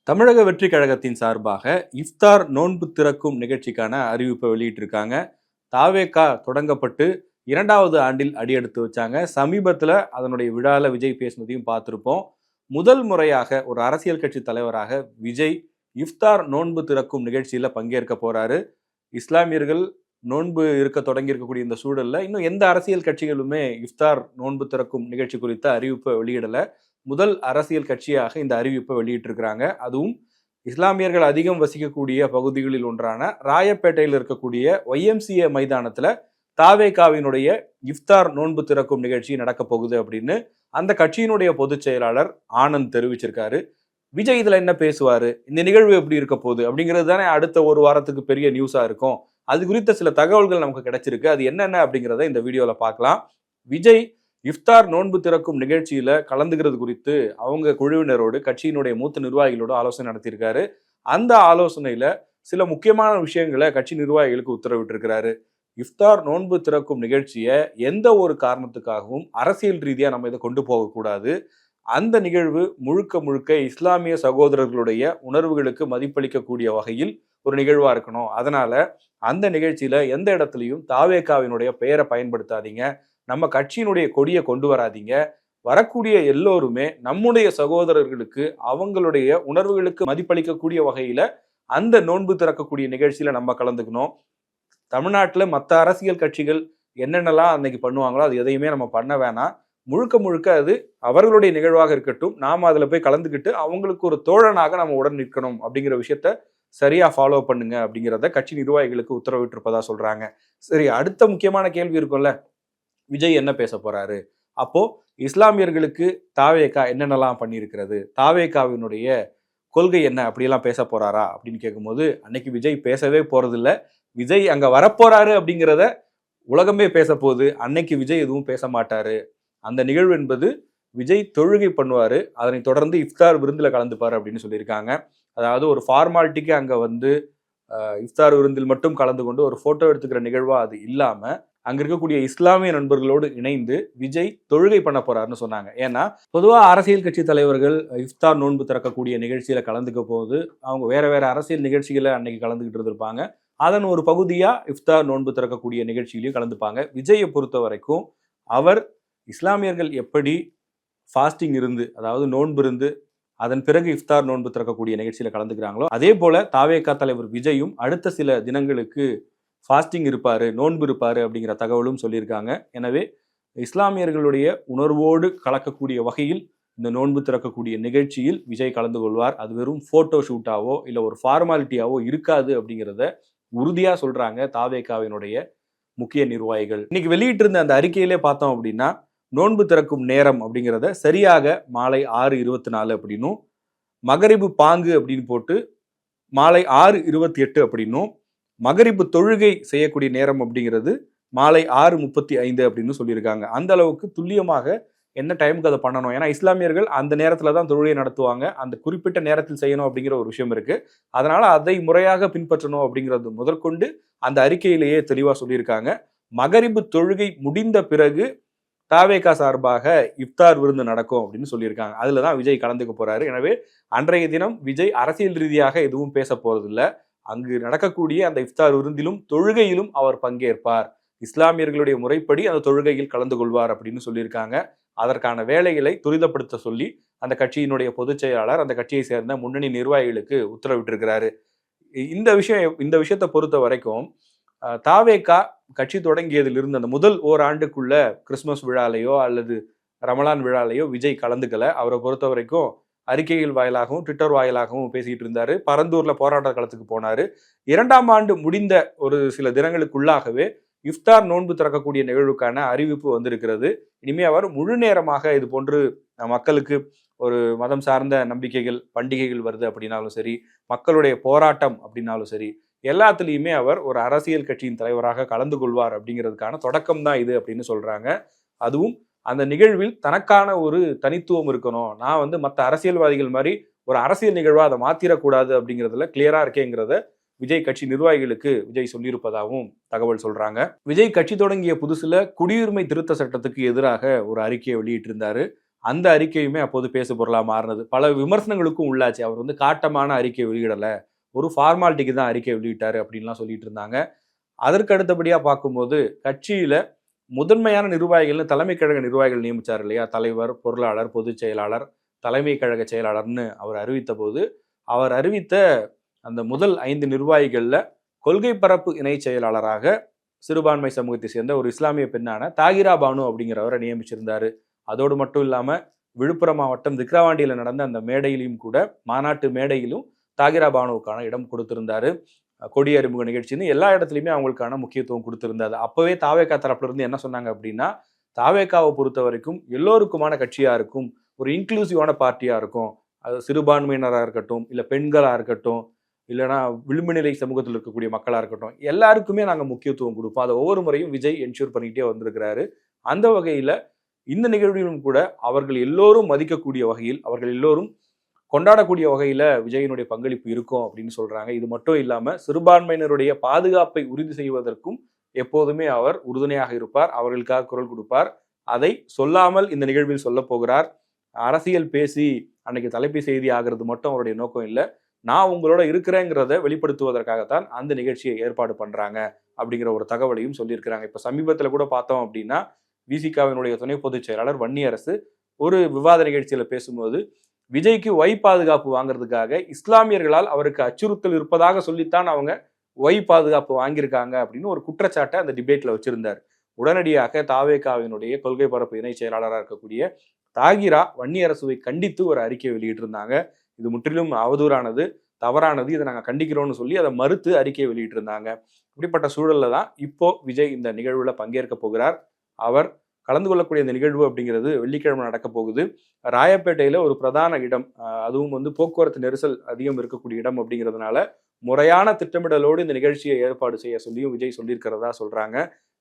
தமிழக வெற்றி கழகத்தின் சார்பாக இஃப்தார் நோன்பு திறக்கும் நிகழ்ச்சிக்கான அறிவிப்பை வெளியிட்டிருக்காங்க. தாவேகா தொடங்கப்பட்டு 2வது ஆண்டில் அடியெடுத்து வச்சாங்க. சமீபத்தில் அதனுடைய விழாவில் விஜய் பேசினதையும் பார்த்துருப்போம். முதல் முறையாக ஒரு அரசியல் கட்சி தலைவராக விஜய் இஃப்தார் நோன்பு திறக்கும் நிகழ்ச்சியில் பங்கேற்க போறாரு. இஸ்லாமியர்கள் நோன்பு இருக்க தொடங்கி இருக்கக்கூடிய இந்த சூழல்ல இன்னும் எந்த அரசியல் கட்சிகளுமே இஃப்தார் நோன்பு திறக்கும் நிகழ்ச்சி குறித்த அறிவிப்பை வெளியிடல. முதல் அரசியல் கட்சியாக இந்த அறிவிப்பை வெளியிட்டிருக்கிறாங்க. அதுவும் இஸ்லாமியர்கள் அதிகம் வசிக்கக்கூடிய பகுதிகளில் ஒன்றான ராயப்பேட்டையில் இருக்கக்கூடிய YMCA மைதானத்துல தாவேகாவினுடைய இஃப்தார் நோன்பு திறக்கும் நிகழ்ச்சி நடக்க போகுது அப்படின்னு அந்த கட்சியினுடைய பொதுச் செயலாளர் ஆனந்த் தெரிவிச்சிருக்காரு. விஜய் இதுல என்ன பேசுவாரு, இந்த நிகழ்வு எப்படி இருக்க போகுது அப்படிங்கிறது தானே அடுத்த ஒரு வாரத்துக்கு பெரிய நியூஸா இருக்கும். அது குறித்த சில தகவல்கள் நமக்கு கிடைச்சிருக்கு. அது என்னென்ன அப்படிங்கிறத இந்த வீடியோல பார்க்கலாம். விஜய் இஃப்தார் நோன்பு திறக்கும் நிகழ்ச்சியில கலந்துகிறது குறித்து அவங்க குழுவினரோடு கட்சியினுடைய மூத்த நிர்வாகிகளோடு ஆலோசனை நடத்தியிருக்காரு. அந்த ஆலோசனையில சில முக்கியமான விஷயங்களை கட்சி நிர்வாகிகளுக்கு உத்தரவிட்டிருக்கிறாரு. இஃப்தார் நோன்பு திறக்கும் நிகழ்ச்சியை எந்த ஒரு காரணத்துக்காகவும் அரசியல் ரீதியா நம்ம இதை கொண்டு போகக்கூடாது. அந்த நிகழ்வு முழுக்க முழுக்க இஸ்லாமிய சகோதரர்களுடைய உணர்வுகளுக்கு மதிப்பளிக்கக்கூடிய வகையில் ஒரு நிகழ்வா இருக்கணும். அதனால அந்த நிகழ்ச்சியில எந்த இடத்துலையும் தாவேகாவினுடைய பெயரை பயன்படுத்தாதீங்க, நம்ம கட்சியினுடைய கொடியை கொண்டு வராதீங்க. வரக்கூடிய எல்லோருமே நம்முடைய சகோதரர்களுக்கு அவங்களுடைய உணர்வுகளுக்கு மதிப்பளிக்கக்கூடிய வகையில அந்த நோன்பு திறக்கக்கூடிய நிகழ்ச்சியில நம்ம கலந்துக்கணும். தமிழ்நாட்டுல மற்ற அரசியல் கட்சிகள் என்னென்னலாம் அன்னைக்கு பண்ணுவாங்களோ அது எதையுமே நம்ம பண்ண வேணாம். முழுக்க முழுக்க அது அவர்களுடைய நிகழ்வாக இருக்கட்டும். நாம அதுல போய் கலந்துக்கிட்டு அவங்களுக்கு ஒரு தோழனாக நம்ம உடன் நிற்கணும் அப்படிங்கிற விஷயத்த சரியா ஃபாலோ பண்ணுங்க அப்படிங்கிறத கட்சி நிர்வாகிகளுக்கு உத்தரவிட்டிருப்பதா சொல்றாங்க. சரி, அடுத்த முக்கியமான கேள்வி இருக்கும்ல, விஜய் என்ன பேச போறாரு? அப்போ இஸ்லாமியர்களுக்கு தாவேகா என்னென்னலாம் பண்ணியிருக்கிறது, தாவேகாவினுடைய கொள்கை என்ன, அப்படியெல்லாம் பேச போறாரா அப்படின்னு கேட்கும்போது அன்னைக்கு விஜய் பேசவே போறதில்ல. விஜய் அங்க வரப்போறாரு அப்படிங்கிறத உலகமே பேச போகுது. அன்னைக்கு விஜய் எதுவும் பேச மாட்டாரு. அந்த நிகழ்வு என்பது விஜய் தொழுகை பண்ணுவாரு, அதனை தொடர்ந்து இஃப்தார் விருந்தில் கலந்துப்பாரு அப்படின்னு சொல்லியிருக்காங்க. அதாவது ஒரு ஃபார்மாலிட்டிக்கு அங்க வந்து இஃப்தார் விருந்தில் மட்டும் கலந்து கொண்டு ஒரு போட்டோ எடுத்துக்கிற நிகழ்வா அது இல்லாம அங்க இருக்கக்கூடிய இஸ்லாமிய நண்பர்களோடு இணைந்து விஜய் தொழுகை பண்ண போறாருன்னு சொன்னாங்க. ஏன்னா பொதுவா அரசியல் கட்சி தலைவர்கள் இஃப்தார் நோன்பு திறக்கக்கூடிய நிகழ்ச்சியில கலந்துக்க போது அவங்க வேற வேற அரசியல் நிகழ்ச்சிகளை அன்னைக்கு கலந்துகிட்டு இருந்திருப்பாங்க. அதன் ஒரு பகுதியா இஃப்தார் நோன்பு திறக்கக்கூடிய நிகழ்ச்சியிலையும் கலந்துப்பாங்க. விஜயை பொறுத்த வரைக்கும் அவர் இஸ்லாமியர்கள் எப்படி ஃபாஸ்டிங் இருந்து, அதாவது நோன்பு இருந்து அதன் பிறகு இஃப்தார் நோன்பு திறக்கக்கூடிய நிகழ்ச்சியில கலந்துக்கிறாங்களோ அதே போல தாவேகா தலைவர் விஜயும் அடுத்த சில தினங்களுக்கு ஃபாஸ்டிங் இருப்பாரு, நோன்பு இருப்பாரு அப்படிங்கிற தகவலும் சொல்லியிருக்காங்க. எனவே இஸ்லாமியர்களுடைய உணர்வோடு கலக்கக்கூடிய வகையில் இந்த நோன்பு திறக்கக்கூடிய நிகழ்ச்சியில் விஜய் கலந்து கொள்வார். அது வெறும் போட்டோ ஷூட்டாவோ இல்லை ஒரு ஃபார்மாலிட்டியாவோ இருக்காது அப்படிங்கிறத உறுதியா சொல்றாங்க தாவேகாவினுடைய முக்கிய நிர்வாகிகள். இன்னைக்கு வெளியிட்டிருந்த அந்த அறிக்கையிலே பார்த்தோம் அப்படின்னா நோன்பு திறக்கும் நேரம் அப்படிங்கிறத சரியாக மாலை 6:24 அப்படின்னும், மகரிபு பாங்கு அப்படின்னு போட்டு மாலை 6:28 அப்படின்னும், மகரிபு தொழுகை செய்யக்கூடிய நேரம் அப்படிங்கிறது மாலை 6:35 அப்படின்னு சொல்லியிருக்காங்க. அந்த அளவுக்கு துல்லியமாக என்ன டைமுக்கு அதை பண்ணணும். ஏன்னா இஸ்லாமியர்கள் அந்த நேரத்துல தான் தொழுகை நடத்துவாங்க, அந்த குறிப்பிட்ட நேரத்தில் செய்யணும் அப்படிங்கிற ஒரு விஷயம் இருக்கு. அதனால அதை முறையாக பின்பற்றணும் அப்படிங்கிறது முதற்கொண்டு அந்த அறிக்கையிலேயே தெளிவா சொல்லியிருக்காங்க. மகரிபு தொழுகை முடிந்த பிறகு தாவேகா சார்பாக இஃப்தார் விருந்து நடக்கும் அப்படின்னு சொல்லியிருக்காங்க. அதுலதான் விஜய் கலந்துக்க போறாரு. எனவே அன்றைய தினம் விஜய் அரசியல் ரீதியாக எதுவும் பேச போறதில்லை. அங்கு நடக்கக்கூடிய அந்த இஃப்தார் விருந்திலும் தொழுகையிலும் அவர் பங்கேற்பார். இஸ்லாமியர்களுடைய முறைப்படி அந்த தொழுகையில் கலந்து கொள்வார் அப்படின்னு சொல்லியிருக்காங்க. அதற்கான வேலைகளை துரிதப்படுத்த சொல்லி அந்த கட்சியினுடைய பொதுச் செயலாளர் அந்த கட்சியை சேர்ந்த முன்னணி நிர்வாகிகளுக்கு உத்தரவிட்டிருக்கிறாரு. இந்த விஷயத்தை பொறுத்த வரைக்கும் தாவேகா கட்சி தொடங்கியதிலிருந்து அந்த முதல் ஓராண்டுக்குள்ள கிறிஸ்துமஸ் விழாலையோ அல்லது ரமலான் விழாலையோ விஜய் கலந்துக்கல. அவரை பொறுத்த வரைக்கும் அறிக்கைகள் வாயிலாகவும் ட்விட்டர் வாயிலாகவும் பேசிட்டு இருந்தாரு. பரந்தூர்ல போராட்ட களத்துக்கு போனாரு. 2ஆம் ஆண்டு முடிந்த ஒரு சில தினங்களுக்குள்ளாகவே இஃப்தார் நோன்பு திறக்கக்கூடிய நிகழ்வுக்கான அறிவிப்பு வந்திருக்கிறது. இனிமே அவர் முழு நேரமாக இது போன்று மக்களுக்கு ஒரு மதம் சார்ந்த நம்பிக்கைகள் பண்டிகைகள் வருது அப்படின்னாலும் சரி, மக்களுடைய போராட்டம் அப்படின்னாலும் சரி, எல்லாத்துலேயுமே அவர் ஒரு அரசியல் கட்சியின் தலைவராக கலந்து கொள்வார் அப்படிங்கிறதுக்கான தொடக்கம் தான் இது அப்படின்னு சொல்றாங்க. அதுவும் அந்த நிகழ்வில் தனக்கான ஒரு தனித்துவம் இருக்கணும், நான் வந்து மற்ற அரசியல்வாதிகள் மாதிரி ஒரு அரசியல் நிகழ்வா அதை மாத்திரக்கூடாது அப்படிங்கிறதுல கிளியரா இருக்கேங்கிறத விஜய் கட்சி நிர்வாகிகளுக்கு விஜய் சொல்லியிருப்பதாகவும் தகவல் சொல்றாங்க. விஜய் கட்சி தொடங்கிய புதுசுல குடியுரிமை திருத்த சட்டத்துக்கு எதிராக ஒரு அறிக்கையை வெளியிட்டிருந்தாரு. அந்த அறிக்கையுமே அப்போது பேசு பொருளா மாறினது. பல விமர்சனங்களுக்கும் உள்ளாச்சு. அவர் வந்து காட்டமான அறிக்கை வெளியிடல, ஒரு ஃபார்மாலிட்டிக்கு தான் அறிக்கை வெளியிட்டாரு அப்படின்லாம் சொல்லிட்டு இருந்தாங்க. அதற்கு அடுத்தபடியா பார்க்கும்போது கட்சியில முதன்மையான நிர்வாகிகள்னு தலைமை கழக நிர்வாகிகள் நியமிச்சார் இல்லையா? தலைவர், பொருளாளர், பொதுச் செயலாளர், தலைமை கழக செயலாளர்னு அவர் அறிவித்த போது, அவர் அறிவித்த அந்த முதல் 5 நிர்வாகிகள்ல கொள்கை பரப்பு இணை செயலாளராக சிறுபான்மை சமூகத்தை சேர்ந்த ஒரு இஸ்லாமிய பெண்ணான தாகிரா பானு அப்படிங்கிறவரை நியமிச்சிருந்தாரு. அதோடு மட்டும் இல்லாம விழுப்புரம் மாவட்டம் விக்கிரவாண்டியில நடந்த அந்த மேடையிலும் கூட, மாநாட்டு மேடையிலும் தாகிரா பானுவுக்கான இடம் கொடுத்திருந்தாரு. கொடி அறிமுக நிகழ்ச்சின்னு எல்லா இடத்துலையுமே அவங்களுக்கான முக்கியத்துவம் கொடுத்திருந்தாரு. அப்பவே தாவேகா தரப்புல இருந்து என்ன சொன்னாங்க அப்படின்னா, தாவேகாவை பொறுத்த வரைக்கும் எல்லோருக்குமான கட்சியா இருக்கும், ஒரு இன்க்ளூசிவான பார்ட்டியா இருக்கும். அது சிறுபான்மையினராக இருக்கட்டும், இல்ல பெண்களா இருக்கட்டும், இல்லைன்னா விளிம்புநிலை சமூகத்தில் இருக்கக்கூடிய மக்களா இருக்கட்டும், எல்லாருக்குமே நாங்க முக்கியத்துவம் கொடுப்போம். அதை ஒவ்வொரு முறையும் விஜய் என்ஷூர் பண்ணிக்கிட்டே வந்திருக்கிறாரு. அந்த வகையில இந்த நிகழ்விலும் கூட அவர்கள் எல்லோரும் மதிக்கக்கூடிய வகையில், அவர்கள் எல்லோரும் கொண்டாடக்கூடிய வகையில விஜயினுடைய பங்களிப்பு இருக்கும் அப்படின்னு சொல்றாங்க. இது மட்டும் இல்லாம சிறுபான்மையினருடைய பாதுகாப்பை உறுதி செய்வதற்கும் எப்போதுமே அவர் உறுதுணையாக இருப்பார், அவர்களுக்காக குரல் கொடுப்பார். அதை சொல்லாமல் இந்த நிகழ்வில் சொல்ல போகிறார். அரசியல் பேசி அன்னைக்கு தலைப்பு செய்தி ஆகிறது மட்டும் அவருடைய நோக்கம் இல்லை, நான் உங்களோட இருக்கிறேங்கிறத வெளிப்படுத்துவதற்காகத்தான் அந்த நிகழ்ச்சியை ஏற்பாடு பண்றாங்க அப்படிங்கிற ஒரு தகவலையும் சொல்லியிருக்கிறாங்க. இப்ப சமீபத்துல கூட பார்த்தோம் அப்படின்னா, விசிகாவினுடைய துணை பொதுச் செயலாளர் வன்னியரசு ஒரு விவாத நிகழ்ச்சியில பேசும்போது, விஜய்க்கு ஒய் பாதுகாப்பு வாங்குறதுக்காக இஸ்லாமியர்களால் அவருக்கு அச்சுறுத்தல் இருப்பதாக சொல்லித்தான் அவங்க ஒய் பாதுகாப்பு வாங்கியிருக்காங்க அப்படின்னு ஒரு குற்றச்சாட்டை அந்த டிபேட்ல வச்சிருந்தார். உடனடியாக தாவேகாவினுடைய கொள்கை பரப்பு இணை செயலாளராக இருக்கக்கூடிய தாகிரா வன்னியரசுவை கண்டித்து ஒரு அறிக்கை வெளியிட்டிருந்தாங்க. இது முற்றிலும் அவதூறானது, தவறானது, இதை நாங்கள் கண்டிக்கிறோம்னு சொல்லி அதை மறுத்து அறிக்கையை வெளியிட்டு இருந்தாங்க. இப்படிப்பட்ட சூழல்ல தான் இப்போ விஜய் இந்த நிகழ்வுல பங்கேற்க போகிறார். அவர் கலந்து கொள்ளக்கூடிய இந்த நிகழ்வு அப்படிங்கிறது வெள்ளிக்கிழமை நடக்க போகுது. ராயப்பேட்டையில ஒரு பிரதான இடம், அதுவும் வந்து போக்குவரத்து நெரிசல் அதிகம் இருக்கக்கூடிய இடம் அப்படிங்கிறதுனால முறையான திட்டமிடலோடு இந்த நிகழ்ச்சியை ஏற்பாடு செய்ய சொல்லியும் விஜய் சொல்லியிருக்கிறதா சொல்றாங்க.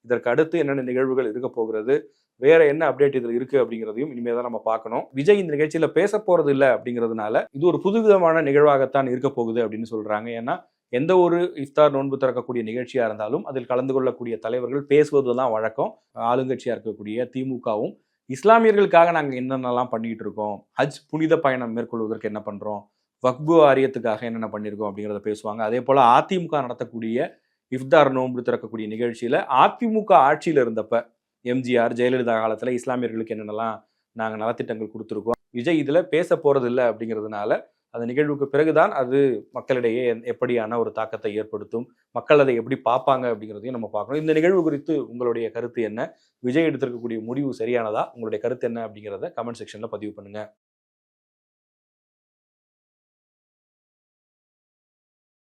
இதற்கு அடுத்து என்னென்ன நிகழ்வுகள் இருக்க போகிறது, வேற என்ன அப்டேட் இதுல இருக்கு அப்படிங்கிறதையும் இனிமேல் தான் நம்ம பார்க்கணும். விஜய் இந்த நிகழ்ச்சியில பேச போறது இல்லை அப்படிங்கிறதுனால இது ஒரு புதுவிதமான நிகழ்வாகத்தான் இருக்க போகுது அப்படின்னு சொல்றாங்க. ஏன்னா எந்த ஒரு இஃப்தார் நோன்பு திறக்கக்கூடிய நிகழ்ச்சியா இருந்தாலும் அதில் கலந்து கொள்ளக்கூடிய தலைவர்கள் பேசுவதுதான் வழக்கம். ஆளுங்கட்சியா இருக்கக்கூடிய திமுகவும் இஸ்லாமியர்களுக்காக நாங்க என்னென்னலாம் பண்ணிட்டு இருக்கோம், ஹஜ் புனித பயணம் மேற்கொள்வதற்கு என்ன பண்றோம், வக்பு வாரியத்துக்காக என்னென்ன பண்ணியிருக்கோம் அப்படிங்கிறத பேசுவாங்க. அதே போல அதிமுக நடத்தக்கூடிய இஃப்தார் நோன்பு திறக்கக்கூடிய நிகழ்ச்சியில அதிமுக ஆட்சியில இருந்தப்ப எம்ஜிஆர் ஜெயலலிதா காலத்துல இஸ்லாமியர்களுக்கு என்னென்னலாம் நாங்க நலத்திட்டங்கள் கொடுத்துருக்கோம், விஜய் இதுல பேச போறது இல்லை அப்படிங்கிறதுனால அந்த நிகழ்வுக்கு பிறகுதான் அது மக்களிடையே எப்படியான ஒரு தாக்கத்தை ஏற்படுத்தும், மக்கள் அதை எப்படி பார்ப்பாங்க அப்படிங்கிறதையும் நம்ம பார்க்கணும். இந்த நிகழ்வு குறித்து உங்களுடைய கருத்து என்ன, விஜய் எடுத்திருக்கக்கூடிய முடிவு சரியானதா, உங்களுடைய கருத்து என்ன அப்படிங்கிறத கமெண்ட் செக்ஷன்ல பதிவு பண்ணுங்க.